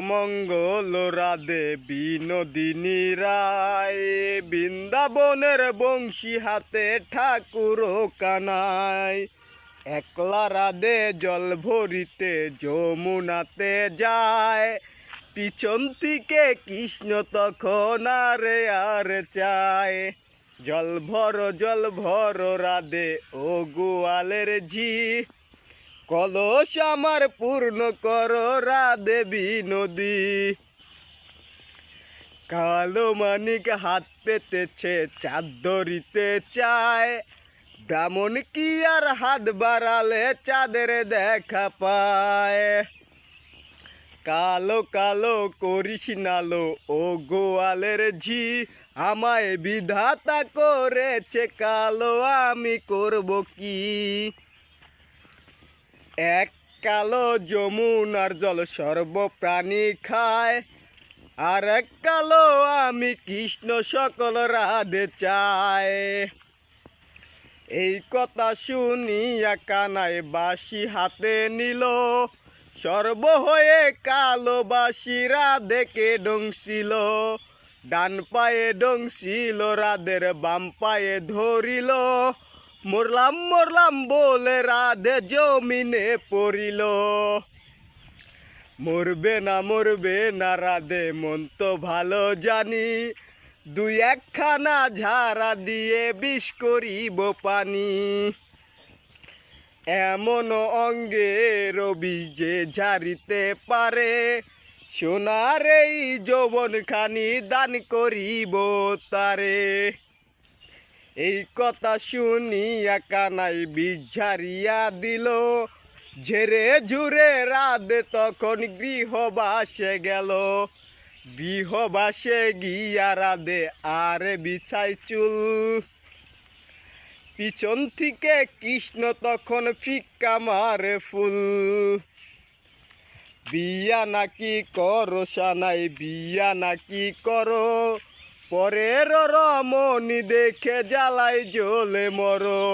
মঙ্গল রাধে বিনোদিনী রায়, বৃন্দাবনের বংশী হাতে ঠাকুর কানাই। একলা রাধে জল ভরিতে যমুনাতে যায়, পিছন থেকে কৃষ্ণ তখন আরে আর চায়। জল ভর রাধে ও গোয়ালের ঝি, কলস আমার পূর্ণ কর রাধে বিনোদী। কালো মানিক হাত পেতেছে চাঁদ ধরিতে চায়, ব্রাহ্মণ কি আর হাত বাড়ালে চাঁদের দেখা পায়। কালো কালো করিস নালো ও গোয়ালের ঝি, আমায় বিধাতা করেছে কালো, আমি করব কি। এক কালো যমুনার জল সর্বপ্রাণী খায়, আর এক কালো আমি কৃষ্ণ সকল রাধে চায়। এই কথা শুনিয়া কানাই বাঁশি হাতে নিল, সর্ব হয়ে কালো বাঁশি রাধেকে ডংসিল। ডান পায়ে ডংসিল রাধের বাম পায়ে ধরিল, মরলাম মরলাম বলে রাধে জমিনে পড়িল। মরবে না রাধে মন তো ভালো জানি, দুই একখানা ঝাড়া দিয়ে বিষ করিব পানি। এমন অঙ্গের বিষ যে ঝাড়িতে পারে, সোনার এই যৌবনখানি দান করিব তারে। এই কথা শুনিয়া কানাই বিষ ঝাড়িয়া দিল, ঝেড়ে ঝুরে রাধে তখন গৃহবাসে গেল। গৃহবাসে গিয়া রাধে আর বিছাই চুল, পিছন থেকে কৃষ্ণ তখন ফিক্কা মারে ফুল। বিয়া নাকি করো সানাই, বিয়া নাকি করো, পরের রমণী দেখে জ্বালাই জ্বলে মরো।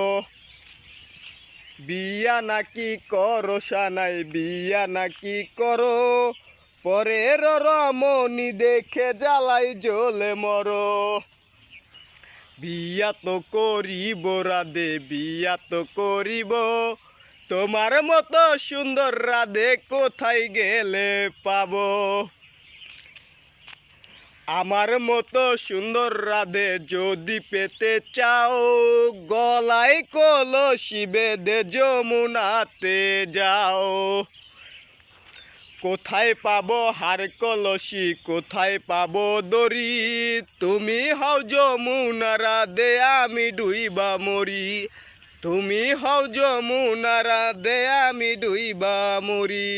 বিয়া নাকি করো সানাই, বিয়া নাকি করো, পরের রমণী দেখে জ্বালাই জ্বলে মরো। বিয়া তো করিব রাধে, বিয়া তো করিব, তোমার মতো সুন্দর রাধে কোথায় গেলে পাবো। আমার মতো সুন্দর রাধে যদি পেতে চাও, গলায় কলসি বেঁধে যমুনাতে যাও। কোথায় পাবো হার কলসি, কোথায় পাবো দড়ি, তুমি হও যমুনা রাধে আমি ডুইবা মরি। তুমি হও যমুনা রাধে আমি ডুইবা মরি।